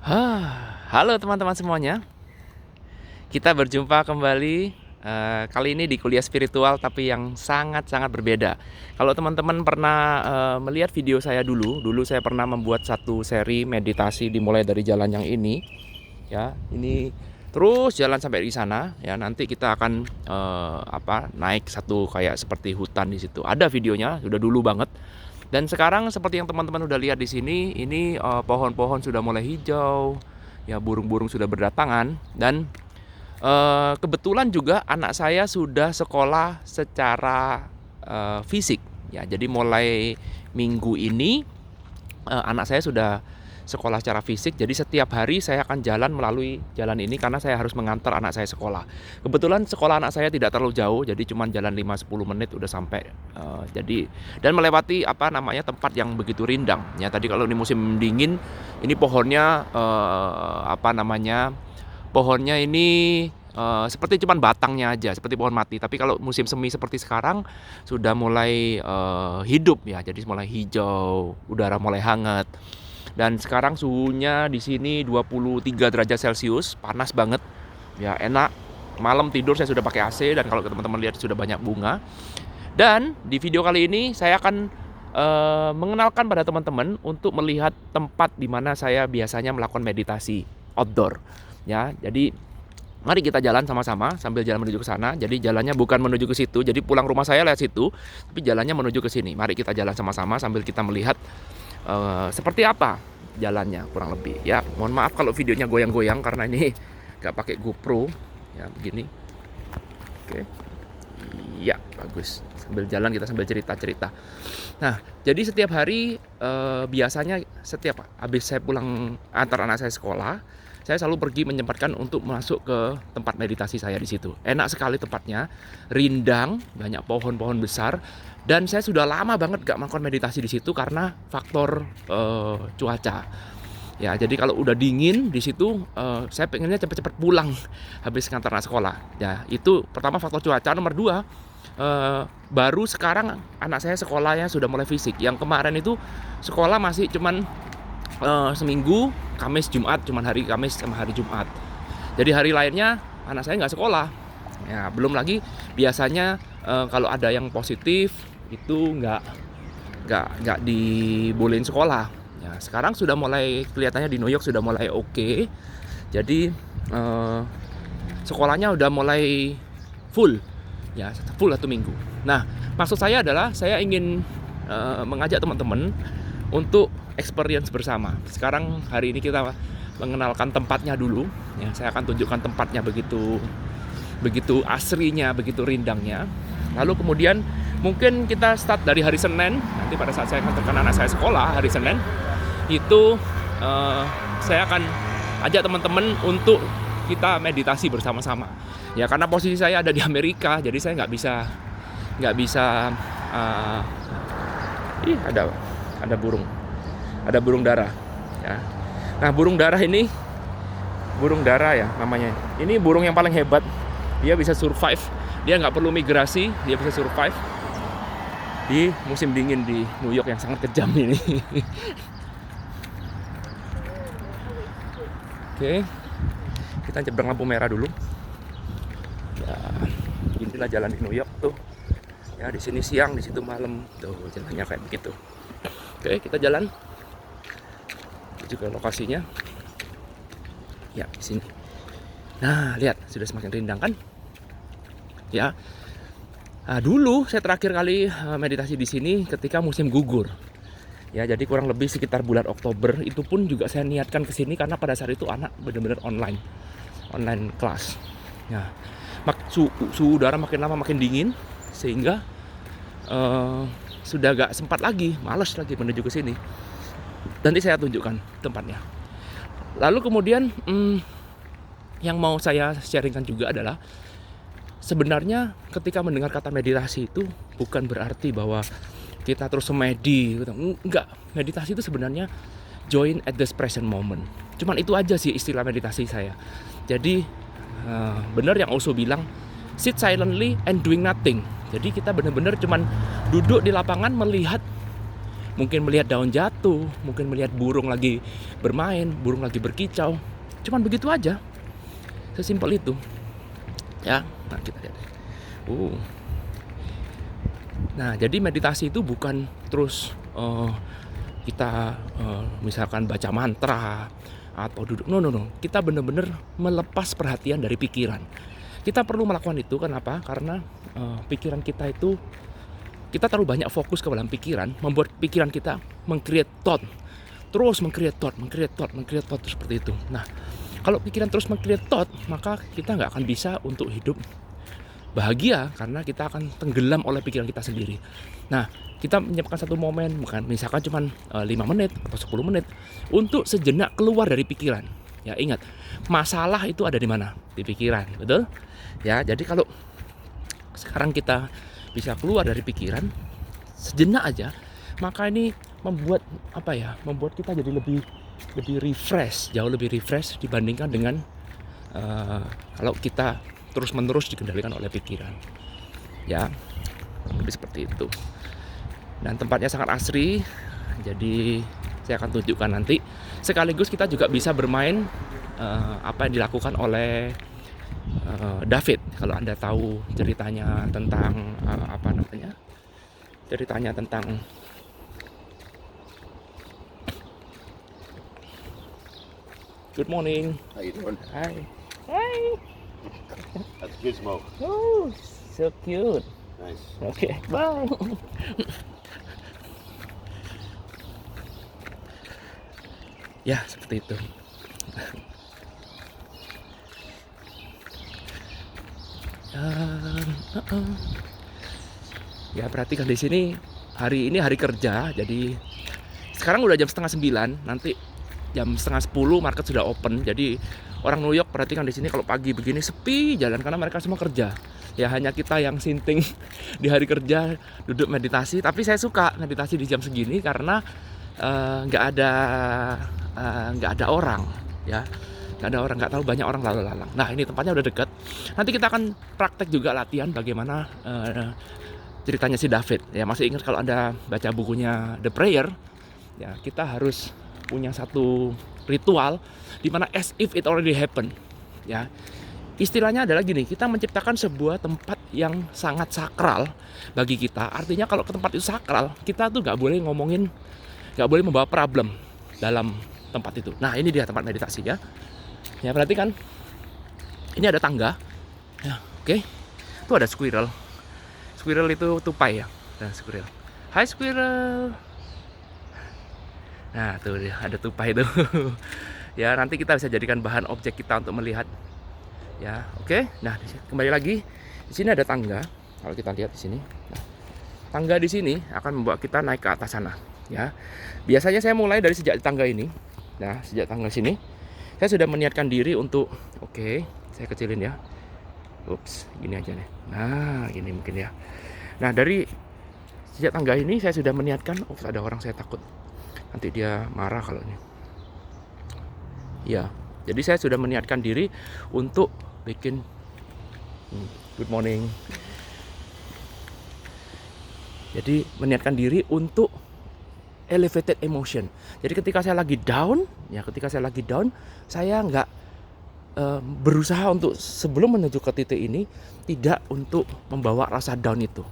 Halo teman-teman semuanya. Kita berjumpa kembali kali ini di kuliah spiritual tapi yang sangat-sangat berbeda. Kalau teman-teman pernah melihat video saya dulu saya pernah membuat satu seri meditasi dimulai dari jalan yang ini, ya. Ini terus jalan sampai di sana, ya. Nanti kita akan naik satu kayak seperti hutan di situ. Ada videonya, sudah dulu banget. Dan sekarang seperti yang teman-teman udah lihat di sini, ini pohon-pohon sudah mulai hijau, ya, burung-burung sudah berdatangan, dan kebetulan juga anak saya sudah sekolah secara fisik, ya. Jadi mulai minggu ini anak saya sudah sekolah secara fisik. Jadi setiap hari saya akan jalan melalui jalan ini karena saya harus mengantar anak saya sekolah. Kebetulan sekolah anak saya tidak terlalu jauh, jadi cuma jalan 5-10 menit udah sampai. Dan melewati tempat yang begitu rindang. Ya, tadi kalau di musim dingin ini pohonnya pohonnya ini seperti cuman batangnya aja, seperti pohon mati. Tapi kalau musim semi seperti sekarang sudah mulai hidup, ya. Jadi mulai hijau, udara mulai hangat. Dan sekarang suhunya di sini 23 derajat Celcius, panas banget. Ya, enak. Malam tidur saya sudah pakai AC, dan kalau teman-teman lihat sudah banyak bunga. Dan di video kali ini saya akan mengenalkan pada teman-teman untuk melihat tempat di mana saya biasanya melakukan meditasi outdoor. Ya, jadi mari kita jalan sama-sama sambil jalan menuju ke sana. Jadi jalannya bukan menuju ke situ. Jadi pulang rumah saya lewat situ, tapi jalannya menuju ke sini. Mari kita jalan sama-sama sambil kita melihat seperti apa jalannya kurang lebih. Ya, mohon maaf kalau videonya goyang-goyang karena ini nggak pakai GoPro. Ya, begini. Oke. Iya, bagus. Sambil jalan kita sambil cerita-cerita. Nah, jadi setiap hari biasanya setiap habis saya pulang antar anak saya sekolah, saya selalu pergi menyempatkan untuk masuk ke tempat meditasi saya di situ. Enak sekali tempatnya, rindang, banyak pohon-pohon besar, dan saya sudah lama banget gak melakukan meditasi di situ karena faktor cuaca. Ya, jadi kalau udah dingin di situ, saya pengennya cepet-cepet pulang habis ngantar anak sekolah. Ya, itu pertama faktor cuaca. Nomor dua, baru sekarang anak saya sekolahnya sudah mulai fisik. Yang kemarin itu sekolah masih cuman seminggu, Kamis Jumat, cuman hari Kamis sama hari Jumat. Jadi hari lainnya anak saya nggak sekolah. Ya, belum lagi biasanya kalau ada yang positif itu nggak dibolehin sekolah. Ya, sekarang sudah mulai kelihatannya di New York sudah mulai oke. Jadi sekolahnya udah mulai full, ya, full 1 minggu. Nah, maksud saya adalah saya ingin mengajak teman-teman untuk experience bersama. Sekarang hari ini kita mengenalkan tempatnya dulu. Ya, saya akan tunjukkan tempatnya begitu asrinya, begitu rindangnya. Lalu kemudian mungkin kita start dari hari Senin. Nanti pada saat saya mengantarkan anak saya sekolah hari Senin, itu saya akan ajak teman-teman untuk kita meditasi bersama-sama. Ya, karena posisi saya ada di Amerika, jadi saya nggak bisa. Ada burung dara, ya. Nah, burung dara ya namanya. Ini burung yang paling hebat. Dia bisa survive. Dia nggak perlu migrasi. Dia bisa survive di musim dingin di New York yang sangat kejam ini. Oke, kita nyebrang lampu merah dulu. Ya, inilah jalan di New York tuh. Ya, di sini siang, di situ malam. Tuh jalannya kayak begitu. Oke, kita jalan juga lokasinya. Ya, di sini. Nah, lihat sudah semakin rindang kan? Ya. Nah, dulu saya terakhir kali meditasi di sini ketika musim gugur. Ya, jadi kurang lebih sekitar bulan Oktober. Itu pun juga saya niatkan ke sini karena pada saat itu anak benar-benar online kelas. Ya, suhu udara makin lama makin dingin sehingga sudah gak sempat lagi, malas lagi menuju ke sini. Nanti saya tunjukkan tempatnya. Lalu kemudian yang mau saya sharingkan juga adalah sebenarnya ketika mendengar kata meditasi itu bukan berarti bahwa kita terus semedi. Enggak, meditasi itu sebenarnya join at the present moment. Cuman itu aja sih istilah meditasi saya. Jadi benar yang Osho bilang, sit silently and doing nothing. Jadi kita benar-benar cuman duduk di lapangan melihat mungkin melihat daun jatuh, mungkin melihat burung lagi bermain, burung lagi berkicau. Cuman begitu aja, sesimpel itu ya. Nah kita lihat. Nah jadi meditasi itu bukan terus kita misalkan baca mantra atau duduk, no. Kita benar-benar melepas perhatian dari pikiran. Kita perlu melakukan itu. Kenapa? Karena pikiran kita itu, kita terlalu banyak fokus ke dalam pikiran, membuat pikiran kita meng-create thought, terus meng-create thought seperti itu. Nah, kalau pikiran terus meng-create thought, maka kita nggak akan bisa untuk hidup bahagia, karena kita akan tenggelam oleh pikiran kita sendiri. Nah, kita menyiapkan satu momen, misalkan cuma 5 menit atau 10 menit untuk sejenak keluar dari pikiran. Ya ingat, masalah itu ada di mana? Di pikiran, betul? Ya, jadi kalau sekarang kita bisa keluar dari pikiran sejenak aja, maka ini membuat membuat kita jadi lebih refresh, jauh lebih refresh dibandingkan dengan kalau kita terus-menerus dikendalikan oleh pikiran. Ya, lebih seperti itu. Dan tempatnya sangat asri, jadi saya akan tunjukkan nanti. Sekaligus kita juga bisa bermain apa yang dilakukan oleh David. Kalau Anda tahu ceritanya tentang ceritanya tentang Good morning. How you doing? Hi. That's Gizmo. Oh, so cute. Nice. Okay, bye. Ya, seperti itu. Ya, perhatikan di sini, hari ini hari kerja, jadi sekarang udah jam 8:30, nanti jam 9:30 market sudah open. Jadi orang New York, perhatikan di sini kalau pagi begini sepi jalan karena mereka semua kerja. Ya hanya kita yang sinting di hari kerja duduk meditasi. Tapi saya suka meditasi di jam segini karena nggak ada orang, ya nggak ada orang, nggak tahu banyak orang lalu lalang. Nah ini tempatnya udah dekat. Nanti kita akan praktek juga latihan bagaimana ceritanya si David. Ya masih ingat kalau Anda baca bukunya The Prayer, ya kita harus punya satu ritual di mana as if it already happened. Ya istilahnya adalah gini, kita menciptakan sebuah tempat yang sangat sakral bagi kita. Artinya kalau ke tempat itu sakral, kita tuh nggak boleh membawa problem dalam tempat itu. Nah ini dia tempat meditasi ya. Ya perhatikan, ini ada tangga. Ya oke. Itu ada squirrel. Squirrel itu tupai ya. Dan squirrel. Hai squirrel. Nah tuh dia, ada tupai itu. Ya nanti kita bisa jadikan bahan objek kita untuk melihat. Ya oke. Nah kembali lagi, di sini ada tangga. Kalau kita lihat di sini, nah, tangga di sini akan membawa kita naik ke atas sana. Ya, biasanya saya mulai dari sejak tangga ini. Nah, sejak tangga sini, saya sudah meniatkan diri untuk, oke, saya kecilin ya. Ups, gini aja nih. Nah, gini mungkin ya. Nah, dari sejak tangga ini saya sudah meniatkan, ada orang, saya takut nanti dia marah kalau ini. Ya, jadi saya sudah meniatkan diri untuk bikin good morning. Jadi meniatkan diri untuk elevated emotion. Jadi ketika saya lagi down, saya nggak berusaha untuk sebelum menuju ke titik ini tidak untuk membawa rasa down itu.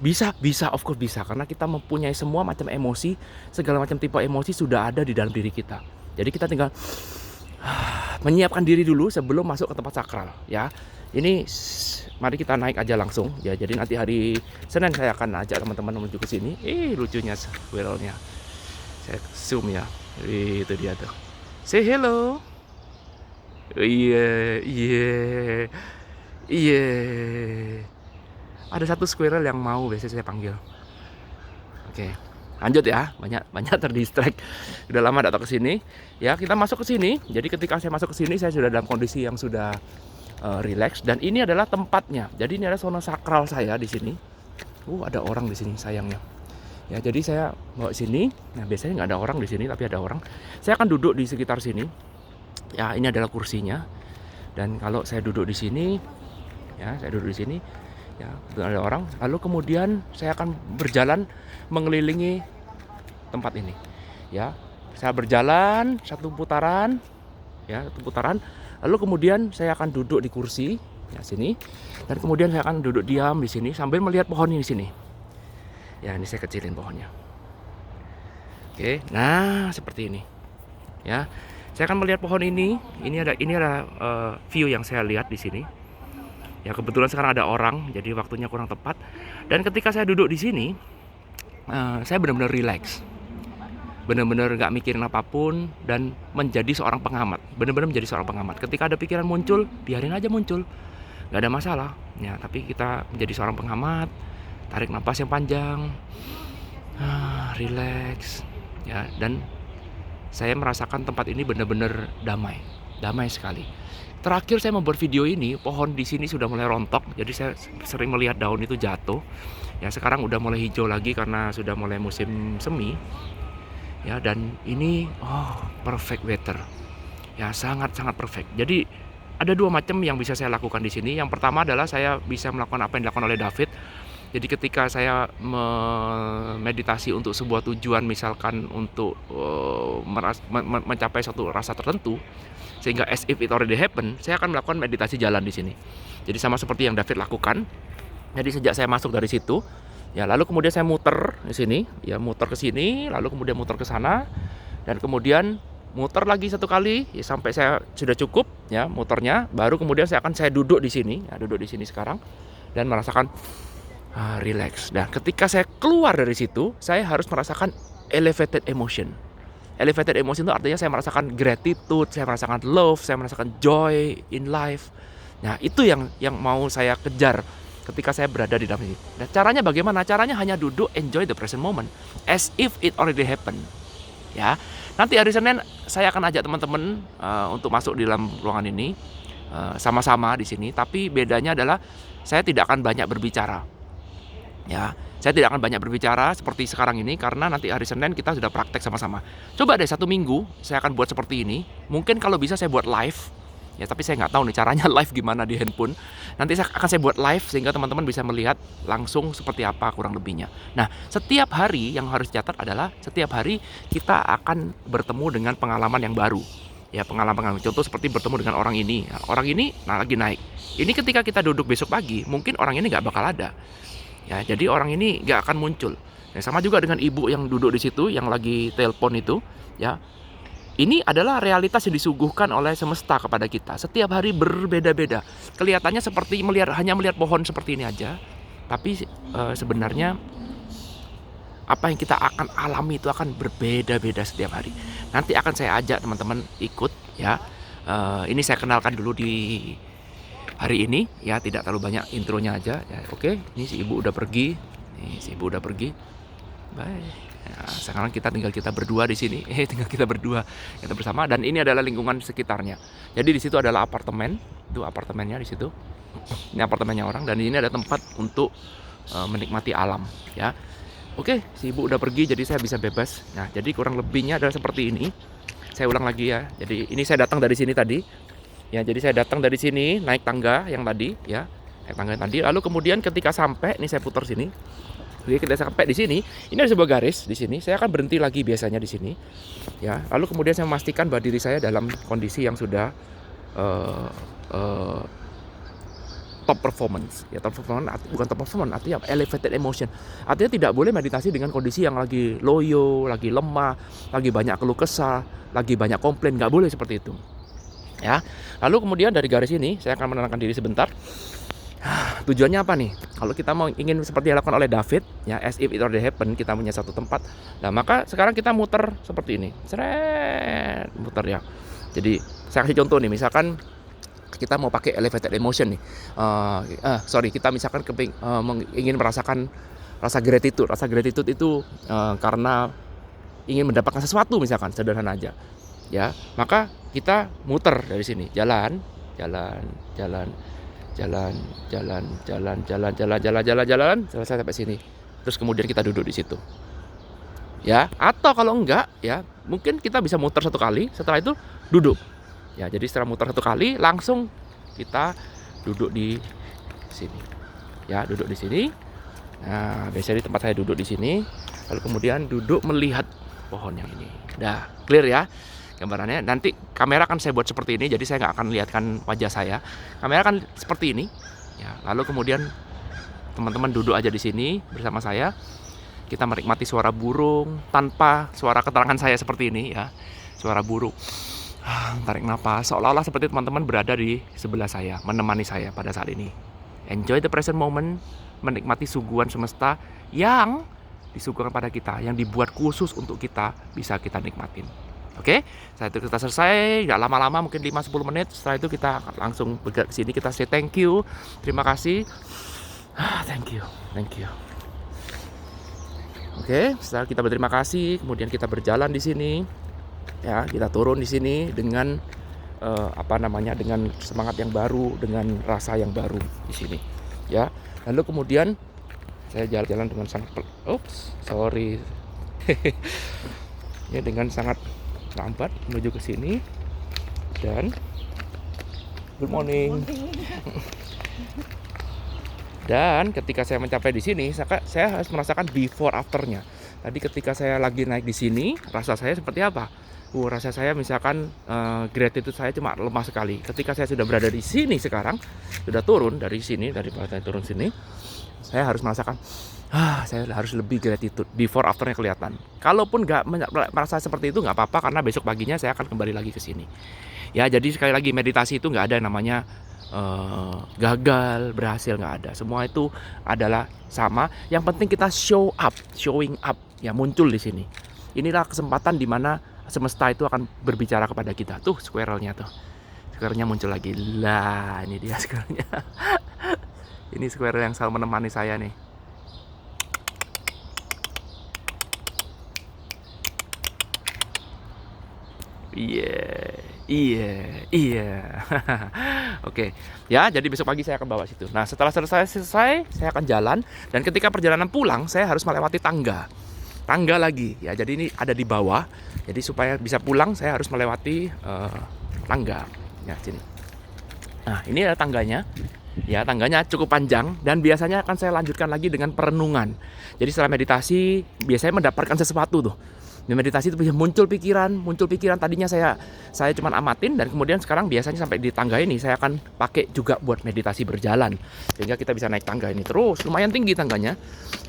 Bisa, of course bisa, karena kita mempunyai semua macam emosi, segala macam tipe emosi sudah ada di dalam diri kita. Jadi kita tinggal menyiapkan diri dulu sebelum masuk ke tempat sakral. Ya, ini mari kita naik aja langsung. Ya, jadi nanti hari Senin saya akan ajak teman-teman menuju ke sini. Lucunya squirrelnya. Saya zoom ya. Itu dia tuh. Say hello. Iya. Ada satu squirrel yang mau biasanya saya panggil. Oke. Lanjut ya, banyak terdistract. Udah lama datang ke sini. Ya, kita masuk ke sini. Jadi ketika saya masuk ke sini, saya sudah dalam kondisi yang sudah relax, dan ini adalah tempatnya. Jadi ini adalah zona sakral saya di sini. Ada orang di sini sayangnya. Ya, jadi saya bawa sini. Nah, biasanya nggak ada orang di sini, tapi ada orang. Saya akan duduk di sekitar sini. Ya, ini adalah kursinya. Dan kalau saya duduk di sini, ya, ada orang. Lalu kemudian saya akan berjalan mengelilingi tempat ini. Ya, saya berjalan satu putaran, ya, satu putaran. Lalu kemudian saya akan duduk di kursi, ya sini, dan kemudian saya akan duduk diam di sini sambil melihat pohon ini di sini. Ya, ini saya kecilin pohonnya. Oke, nah seperti ini. Ya, saya akan melihat pohon ini. Ini ada view yang saya lihat di sini. Ya, kebetulan sekarang ada orang, jadi waktunya kurang tepat. Dan ketika saya duduk di sini, saya benar-benar relax. Benar-benar nggak mikirin apapun dan menjadi seorang pengamat. Benar-benar menjadi seorang pengamat. Ketika ada pikiran muncul, biarin aja muncul. Nggak ada masalah. Ya, tapi kita menjadi seorang pengamat, tarik napas yang panjang, relax. Ya, dan saya merasakan tempat ini benar-benar damai. Damai sekali. Terakhir saya membuat video ini, pohon di sini sudah mulai rontok. Jadi saya sering melihat daun itu jatuh. Ya, sekarang udah mulai hijau lagi karena sudah mulai musim semi. Ya, dan ini perfect weather. Ya, sangat-sangat perfect. Jadi ada dua macam yang bisa saya lakukan di sini. Yang pertama adalah saya bisa melakukan apa yang dilakukan oleh David. Jadi ketika saya meditasi untuk sebuah tujuan, misalkan untuk mencapai suatu rasa tertentu, sehingga as if it already happened, saya akan melakukan meditasi jalan di sini. Jadi sama seperti yang David lakukan. Jadi sejak saya masuk dari situ, ya lalu kemudian saya muter di sini, ya muter ke sini, lalu kemudian muter ke sana, dan kemudian muter lagi satu kali, ya, sampai saya sudah cukup, ya muternya. Baru kemudian saya duduk di sini, ya duduk di sini sekarang, dan merasakan relax. Nah, ketika saya keluar dari situ, saya harus merasakan elevated emotion. Elevated emotion itu artinya saya merasakan gratitude, saya merasakan love, saya merasakan joy in life. Nah, itu yang mau saya kejar ketika saya berada di dalam ini. Nah, caranya bagaimana? Caranya hanya duduk, enjoy the present moment, as if it already happened. Ya, nanti hari Senin saya akan ajak teman-teman untuk masuk di dalam ruangan ini sama-sama di sini. Tapi bedanya adalah saya tidak akan banyak berbicara. Ya, saya tidak akan banyak berbicara seperti sekarang ini karena nanti hari Senin kita sudah praktek sama-sama. Coba deh 1 minggu saya akan buat seperti ini. Mungkin kalau bisa saya buat live. Ya, tapi saya nggak tahu nih caranya live gimana di handphone. Nanti saya buat live sehingga teman-teman bisa melihat langsung seperti apa kurang lebihnya. Nah, setiap hari yang harus dicatat adalah setiap hari kita akan bertemu dengan pengalaman yang baru. Ya, pengalaman contoh seperti bertemu dengan orang ini. Nah, orang ini lagi naik. Ini ketika kita duduk besok pagi, mungkin orang ini nggak bakal ada. Ya, jadi orang ini nggak akan muncul. Ya, sama juga dengan ibu yang duduk di situ, yang lagi telepon itu. Ya, ini adalah realitas yang disuguhkan oleh semesta kepada kita. Setiap hari berbeda-beda. Kelihatannya seperti hanya melihat pohon seperti ini aja. Tapi sebenarnya apa yang kita akan alami itu akan berbeda-beda setiap hari. Nanti akan saya ajak teman-teman ikut. Ya, ini saya kenalkan dulu di hari ini, ya tidak terlalu banyak intronya aja. Ya, oke, ini si ibu udah pergi. Bye. Ya, sekarang kita berdua di sini. Kita bersama. Dan ini adalah lingkungan sekitarnya. Jadi di situ adalah apartemen. Itu apartemennya di situ. Ini apartemennya orang. Dan ini ada tempat untuk menikmati alam. Ya, oke, si ibu udah pergi. Jadi saya bisa bebas. Nah, jadi kurang lebihnya adalah seperti ini. Saya ulang lagi ya. Jadi ini saya datang dari sini tadi. Ya, jadi saya datang dari sini, naik tangga yang tadi, ya, naik tangga yang tadi. Lalu kemudian ketika sampai, ini saya putar sini. Jadi ketika sampai di sini, ini ada sebuah garis di sini. Saya akan berhenti lagi biasanya di sini. Ya, lalu kemudian saya memastikan bahwa diri saya dalam kondisi yang sudah top performance. Ya, top performance bukan top performance, artinya elevated emotion. Artinya tidak boleh meditasi dengan kondisi yang lagi loyo, lagi lemah, lagi banyak keluh kesah, lagi banyak komplain. Nggak boleh seperti itu. Ya, lalu kemudian dari garis ini saya akan menenangkan diri sebentar. Tujuannya apa nih? Kalau kita ingin seperti yang dilakukan oleh David, ya as if it already happened, kita punya satu tempat. Nah, maka sekarang kita muter seperti ini, muter ya. Jadi saya kasih contoh nih, misalkan kita mau pakai elevated emotion nih. Kita misalkan ingin merasakan rasa gratitude. Rasa gratitude itu karena ingin mendapatkan sesuatu, misalkan sederhana aja. Ya, maka kita muter dari sini, jalan, selesai sampai sini. Terus kemudian kita duduk di situ. Ya, atau kalau enggak, ya mungkin kita bisa muter 1 kali, setelah itu duduk. Ya, jadi setelah muter 1 kali, langsung kita duduk di sini. Ya, duduk di sini. Nah, biasanya di tempat saya duduk di sini, lalu kemudian duduk melihat pohon yang ini. Dah, clear ya gambarannya. Nanti kamera kan saya buat seperti ini, jadi saya nggak akan lihatkan wajah saya. Kamera kan seperti ini. Ya, lalu kemudian teman-teman duduk aja di sini bersama saya. Kita menikmati suara burung tanpa suara keterangan saya seperti ini ya. Suara burung. Tarik napas, seolah-olah seperti teman-teman berada di sebelah saya, menemani saya pada saat ini. Enjoy the present moment, menikmati suguhan semesta yang disuguhkan pada kita, yang dibuat khusus untuk kita bisa kita nikmatin. Oke, setelah itu kita selesai, nggak lama-lama, mungkin 5-10 menit. Setelah itu kita langsung bergerak ke sini, kita say thank you, terima kasih, thank you. Oke, setelah kita berterima kasih, kemudian kita berjalan di sini, ya, kita turun di sini dengan dengan semangat yang baru, dengan rasa yang baru di sini, ya. Lalu kemudian saya jalan-jalan dengan sangat, ya, dengan sangat lambat menuju ke sini dan good morning. Dan ketika saya mencapai di sini, saya harus merasakan before afternya. Tadi ketika saya lagi naik di sini, rasa saya seperti apa? Rasa saya misalkan gratitude saya cuma lemah sekali. Ketika saya sudah berada di sini sekarang, sudah turun dari sini, dari badan turun sini, saya harus merasakan, saya harus lebih gratitude. Before afternya kelihatan. Kalaupun nggak merasa seperti itu nggak apa-apa, karena besok paginya saya akan kembali lagi ke sini. Ya, jadi sekali lagi meditasi itu nggak ada yang namanya gagal, berhasil, nggak ada. Semua itu adalah sama. Yang penting kita showing up, ya, muncul di sini. Inilah kesempatan di mana semesta itu akan berbicara kepada kita. Tuh squirrelnya tuh. Squirrelnya muncul lagi. Lah, ini dia squirrelnya. Ini squirrel yang selalu menemani saya nih. Iya. Oke, ya, jadi besok pagi saya akan bawa situ. Nah, setelah selesai, saya akan jalan. Dan ketika perjalanan pulang, saya harus melewati tangga lagi. Ya, jadi ini ada di bawah. Jadi supaya bisa pulang, saya harus melewati tangga. Ya, sini. Nah, ini ada tangganya. Ya, tangganya cukup panjang. Dan biasanya akan saya lanjutkan lagi dengan perenungan. Jadi setelah meditasi, biasanya mendapatkan sesuatu tuh. Di meditasi itu muncul pikiran. Tadinya saya cuma amatin, dan kemudian sekarang biasanya sampai di tangga ini saya akan pakai juga buat meditasi berjalan, sehingga kita bisa naik tangga ini terus. Lumayan tinggi tangganya,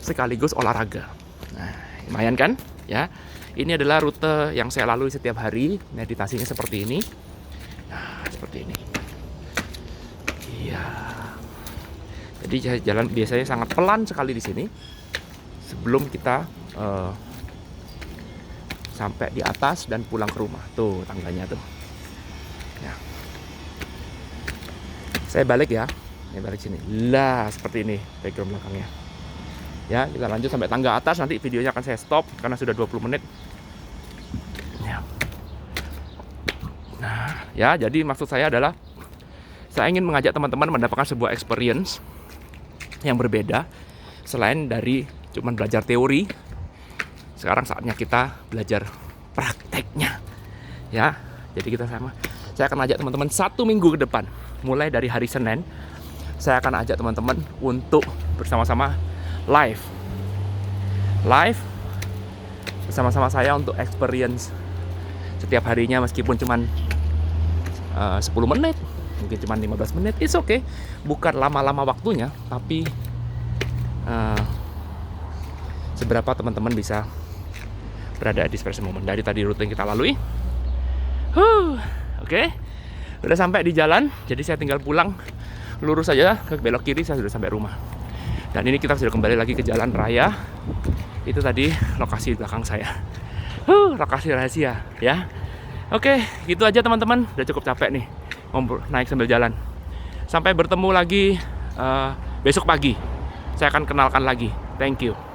sekaligus olahraga. Nah, lumayan kan? Ya, ini adalah rute yang saya lalui setiap hari. Meditasinya seperti ini. Nah, seperti ini. Iya. Jadi saya jalan biasanya sangat pelan sekali di sini sebelum kita sampai di atas dan pulang ke rumah. Tuh tangganya tuh. Ya. Saya balik ya. Ini balik sini. Lah, seperti ini background belakangnya. Ya, kita lanjut sampai tangga atas. Nanti videonya akan saya stop karena sudah 20 menit. Ya. Nah, ya, jadi maksud saya adalah saya ingin mengajak teman-teman mendapatkan sebuah experience yang berbeda selain dari cuman belajar teori. Sekarang saatnya kita belajar prakteknya, ya. Jadi saya akan ajak teman-teman 1 minggu ke depan, mulai dari hari Senin, saya akan ajak teman-teman untuk bersama-sama live bersama-sama saya untuk experience setiap harinya, meskipun cuman 10 menit, mungkin cuman 15 menit, it's okay. Bukan lama-lama waktunya, tapi seberapa teman-teman bisa berada di present moment dari tadi rute yang kita lalui. Oke. Udah sampai di jalan, jadi saya tinggal pulang. Lurus saja ke belok kiri, saya sudah sampai rumah. Dan ini kita sudah kembali lagi ke jalan raya. Itu tadi lokasi belakang saya. Lokasi rahasia, ya. Oke, gitu aja teman-teman. Udah cukup capek nih naik sambil jalan. Sampai bertemu lagi besok pagi. Saya akan kenalkan lagi. Thank you.